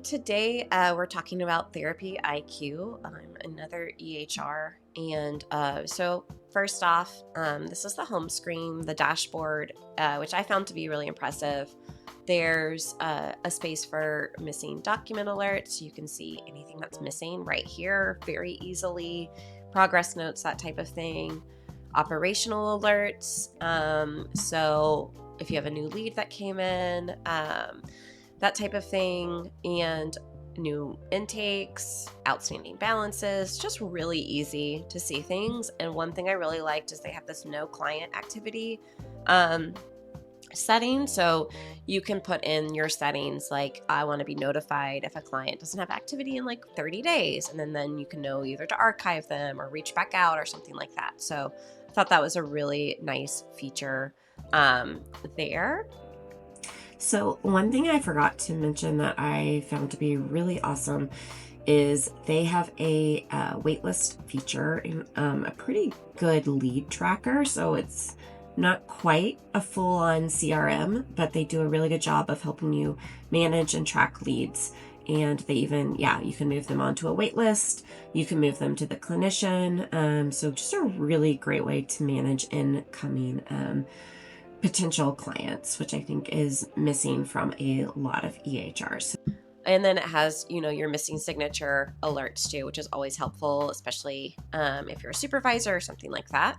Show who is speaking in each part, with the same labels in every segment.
Speaker 1: today we're talking about TherapyiQ. I'm another EHR. And so first off, this is the home screen, the dashboard, which I found to be really impressive. There's a space for missing document alerts. You can see anything that's missing right here very easily. Progress notes, that type of thing. Operational alerts. So if you have a new lead that came in, that type of thing, and new intakes, outstanding balances, just really easy to see things. And one thing I really liked is they have this no client activity setting. So you can put in your settings like, I want to be notified if a client doesn't have activity in like 30 days. And then you can know either to archive them or reach back out or something like that. So I thought that was a really nice feature there.
Speaker 2: So one thing I forgot to mention that I found to be really awesome is they have a waitlist feature and a pretty good lead tracker. So it's not quite a full-on CRM, but they do a really good job of helping you manage and track leads. And they even, you can move them onto a wait list. You can move them to the clinician. So just a really great way to manage incoming potential clients, which I think is missing from a lot of EHRs.
Speaker 1: And then it has, your missing signature alerts too, which is always helpful, especially if you're a supervisor or something like that.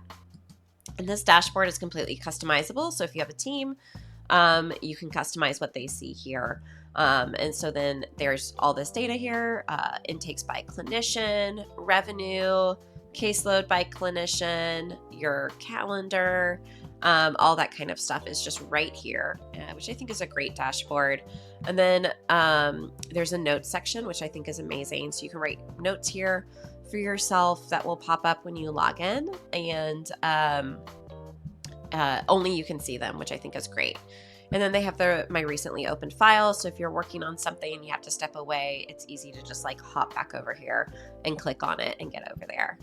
Speaker 1: And this dashboard is completely customizable. So if you have a team, you can customize what they see here. And so then there's all this data here, intakes by clinician, revenue, caseload by clinician, your calendar, all that kind of stuff is just right here, which I think is a great dashboard. And then there's a notes section, which I think is amazing. So you can write notes here for yourself that will pop up when you log in, and only you can see them, which I think is great. And then they have my recently opened files. So if you're working on something, you have to step away, it's easy to just like hop back over here and click on it and get over there.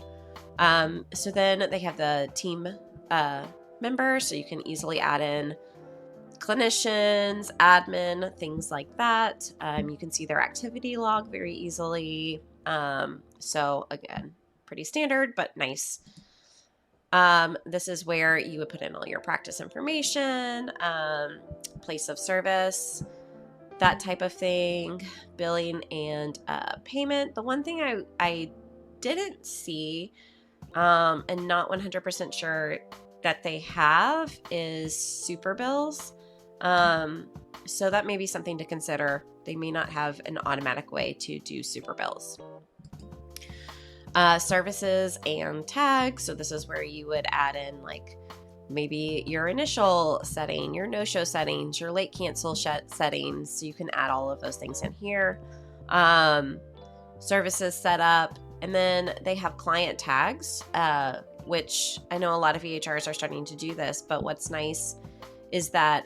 Speaker 1: So then they have the team members, so you can easily add in clinicians, admin, things like that. You can see their activity log very easily. So again, pretty standard, but nice. This is where you would put in all your practice information, place of service, that type of thing, billing and payment. The one thing I didn't see and not 100% sure that they have is super bills. So that may be something to consider. They may not have an automatic way to do super bills. Services and tags. So this is where you would add in like maybe your initial setting, your no-show settings, your late cancel settings. So you can add all of those things in here. Services set up. And then they have client tags, which I know a lot of EHRs are starting to do this, but what's nice is that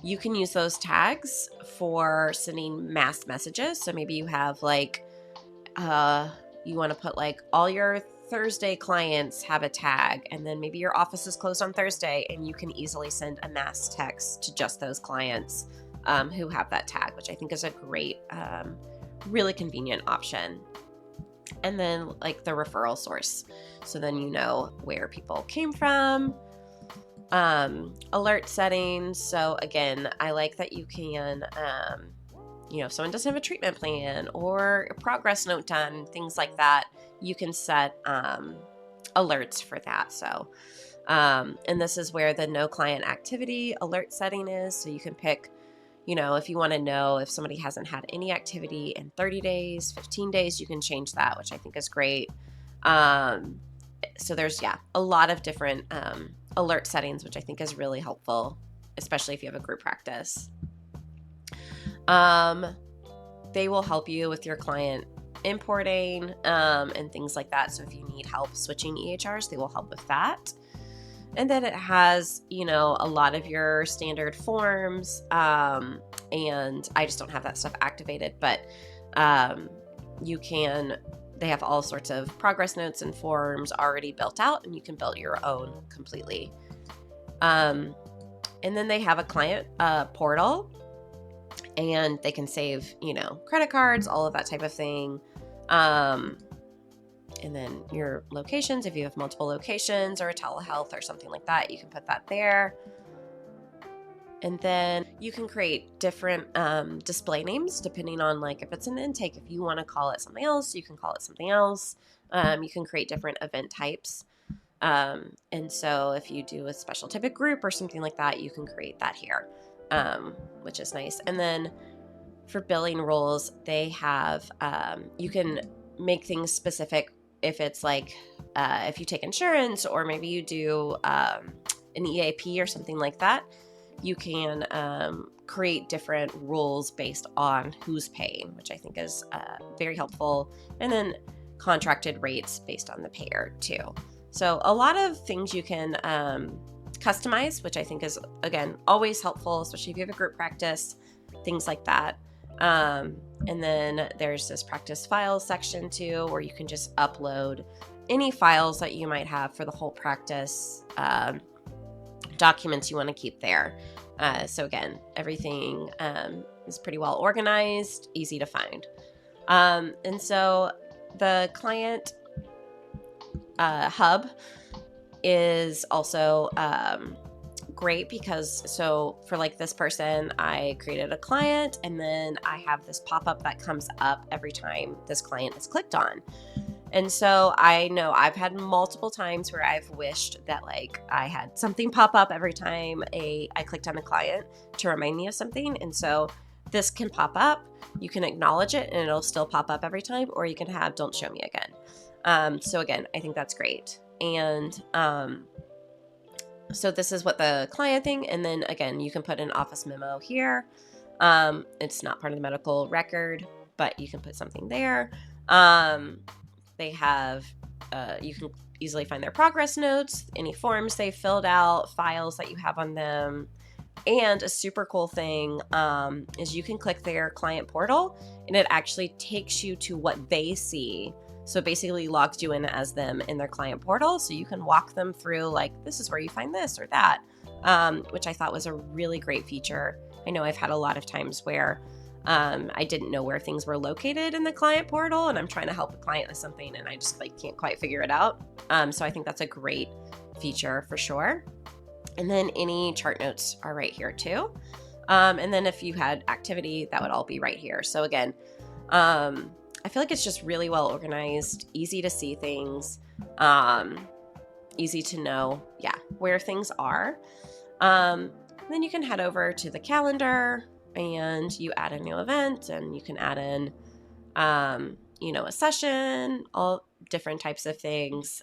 Speaker 1: you can use those tags for sending mass messages. So maybe you have like, you want to put like all your Thursday clients have a tag, and then maybe your office is closed on Thursday, and you can easily send a mass text to just those clients who have that tag, which I think is a great, really convenient option. And then like the referral source. So then you know where people came from. Alert settings. So again, I like that you can, if someone doesn't have a treatment plan or a progress note done, things like that, you can set alerts for that. So, and this is where the no client activity alert setting is. So you can pick, if you want to know if somebody hasn't had any activity in 30 days, 15 days, you can change that, which I think is great. So there's, a lot of different alert settings, which I think is really helpful, especially if you have a group practice. They will help you with your client importing and things like that. So if you need help switching EHRs, they will help with that. And then it has, a lot of your standard forms, and I just don't have that stuff activated, but they have all sorts of progress notes and forms already built out, and you can build your own completely. And then they have a client portal, and they can save, credit cards, all of that type of thing. And then your locations, if you have multiple locations or a telehealth or something like that, you can put that there. And then you can create different display names depending on like if it's an intake. If you want to call it something else, you can call it something else. You can create different event types. And so if you do a special type of group or something like that, you can create that here, which is nice. And then for billing rules, they have, you can make things specific if it's like, if you take insurance or maybe you do an EAP or something like that, you can create different rules based on who's paying, which I think is very helpful. And then contracted rates based on the payer too. So a lot of things you can customize, which I think is, again, always helpful, especially if you have a group practice, things like that. And then there's this practice files section too, where you can just upload any files that you might have for the whole practice, documents you want to keep there. So again, everything is pretty well organized, easy to find. And so the client hub is also great because for like this person, I created a client and then I have this pop-up that comes up every time this client is clicked on. And so I know I've had multiple times where I've wished that like I had something pop up every time I clicked on a client to remind me of something. And so this can pop up, you can acknowledge it and it'll still pop up every time, or you can have don't show me again. So again, I think that's great. And so this is what the client thing, and then again, you can put an office memo here. It's not part of the medical record, but you can put something there. They have, you can easily find their progress notes, any forms they filled out, files that you have on them. And a super cool thing is you can click their client portal and it actually takes you to what they see. So it basically logs you in as them in their client portal. So you can walk them through like, this is where you find this or that, which I thought was a really great feature. I know I've had a lot of times where I didn't know where things were located in the client portal and I'm trying to help a client with something and I just like can't quite figure it out. So I think that's a great feature for sure. And then any chart notes are right here too. And then if you had activity, that would all be right here. So again, I feel like it's just really well organized, easy to see things, easy to know, where things are. Then you can head over to the calendar and you add a new event and you can add in, a session, all different types of things,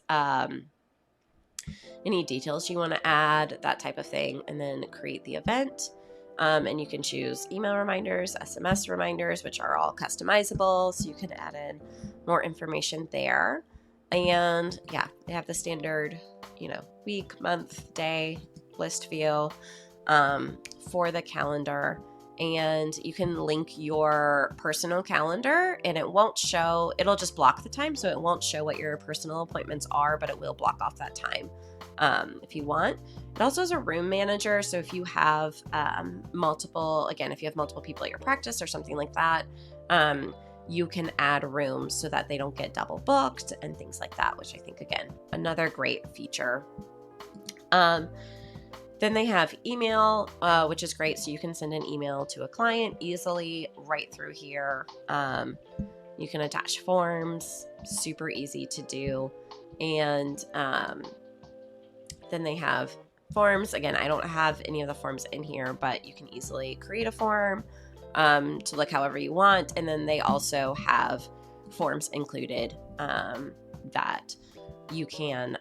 Speaker 1: any details you want to add, that type of thing, and then create the event. And you can choose email reminders, SMS reminders, which are all customizable. So you can add in more information there. And they have the standard, week, month, day list view for the calendar. And you can link your personal calendar and it'll just block the time. So it won't show what your personal appointments are, but it will block off that time if you want. It also has a room manager. So if you have multiple people at your practice or something like that, you can add rooms so that they don't get double booked and things like that, which I think, again, another great feature. Then they have email, which is great. So you can send an email to a client easily right through here. You can attach forms, super easy to do. And then they have forms. Again, I don't have any of the forms in here, but you can easily create a form to look however you want. And then they also have forms included that you can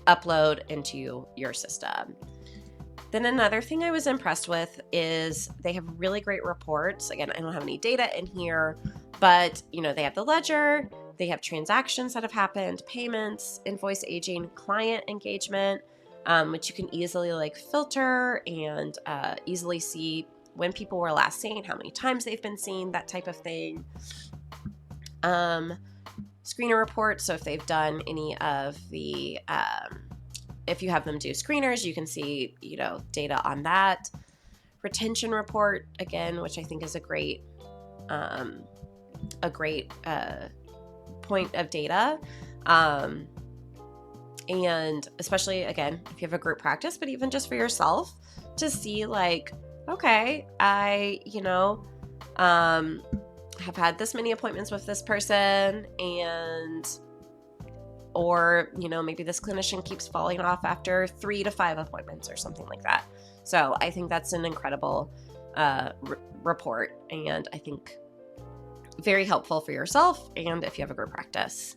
Speaker 1: upload into your system. Then another thing I was impressed with is they have really great reports. Again, I don't have any data in here, but they have the ledger, they have transactions that have happened, payments, invoice aging, client engagement, which you can easily filter and easily see when people were last seen, how many times they've been seen, that type of thing. Screener reports, so if they've done any of the if you have them do screeners, you can see, data on that. retention report, again, which I think is a great point of data. And especially, again, if you have a group practice, but even just for yourself to see like, okay, I, have had this many appointments with this person, and or maybe this clinician keeps falling off after 3 to 5 appointments or something like that. So I think that's an incredible report, and I think very helpful for yourself and if you have a group practice.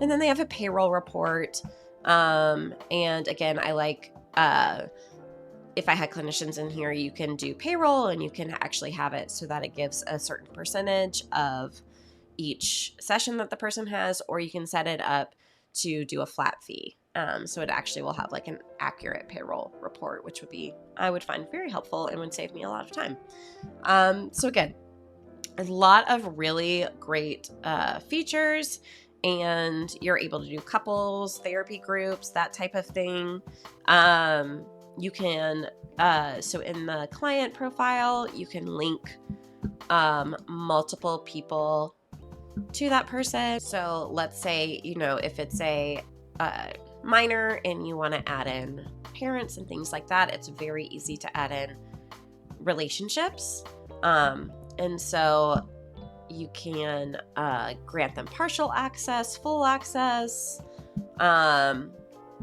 Speaker 1: And then they have a payroll report, and again, I like if I had clinicians in here, you can do payroll and you can actually have it so that it gives a certain percentage of each session that the person has, or you can set it up to do a flat fee. So it actually will have like an accurate payroll report, which I would find very helpful and would save me a lot of time. So again, a lot of really great features, and you're able to do couples, therapy groups, that type of thing. You can, so in the client profile, you can link multiple people to that person. So let's say, if it's a minor and you want to add in parents and things like that, it's very easy to add in relationships. And so you can grant them partial access, full access.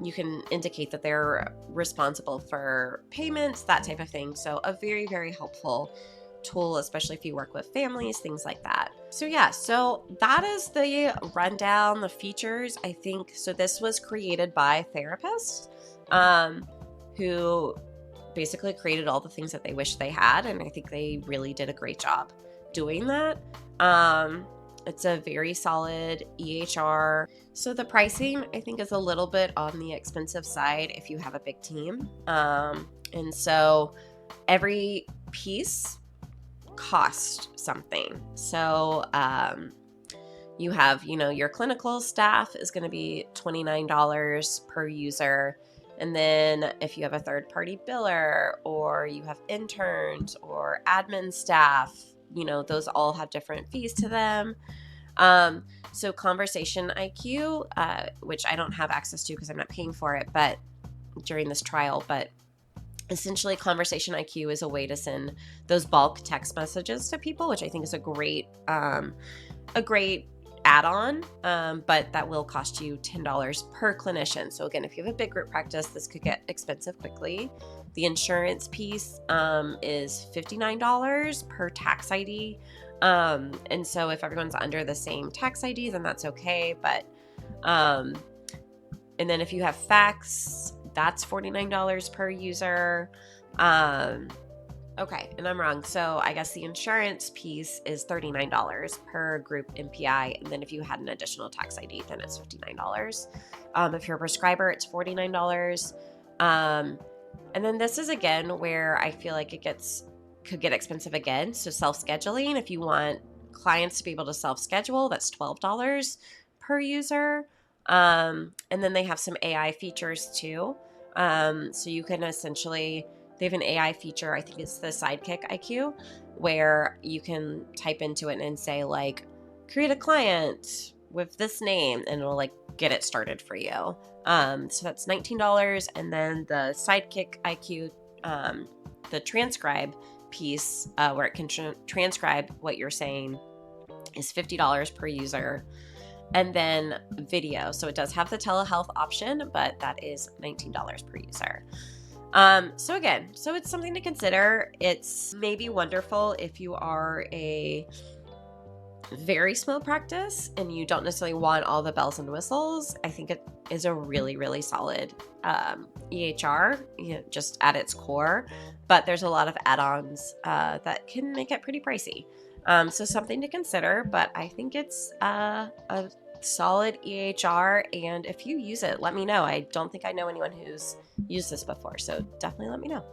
Speaker 1: You can indicate that they're responsible for payments, that type of thing. So a very, very helpful tool, especially if you work with families, things like that. So yeah, so that is the rundown, the features, I think. So this was created by therapists who basically created all the things that they wish they had, and I think they really did a great job doing that. It's a very solid EHR. So the pricing, I think, is a little bit on the expensive side if you have a big team. And so every piece costs something. So you have, your clinical staff is going to be $29 per user. And then if you have a third-party biller, or you have interns or admin staff, those all have different fees to them. So Conversation IQ, which I don't have access to because I'm not paying for it, but during this trial, but essentially Conversation IQ is a way to send those bulk text messages to people, which I think is a great add-on, but that will cost you $10 per clinician. So again, if you have a big group practice, this could get expensive quickly. The insurance piece is $59 per tax ID. And so if everyone's under the same tax ID, then that's okay. But, and then if you have fax, that's $49 per user. Okay, and I'm wrong. So I guess the insurance piece is $39 per group MPI. And then if you had an additional tax ID, then it's $59. If you're a prescriber, it's $49. And then this is, again, where I feel like it could get expensive again. So self-scheduling, if you want clients to be able to self-schedule, that's $12 per user. And then they have some AI features too. So you can essentially, they have an AI feature, I think it's the Sidekick IQ, where you can type into it and say like, create a client with this name, and it'll like get it started for you. So that's $19. And then the Sidekick IQ, the transcribe piece, where it can transcribe what you're saying, is $50 per user. And then video. So it does have the telehealth option, but that is $19 per user. So again, so it's something to consider. It's maybe wonderful if you are a very small practice and you don't necessarily want all the bells and whistles. I think it is a really, really solid EHR, just at its core. But there's a lot of add-ons that can make it pretty pricey. So something to consider, but I think it's a solid EHR, and if you use it, let me know. I don't think I know anyone who's used this before, so definitely let me know.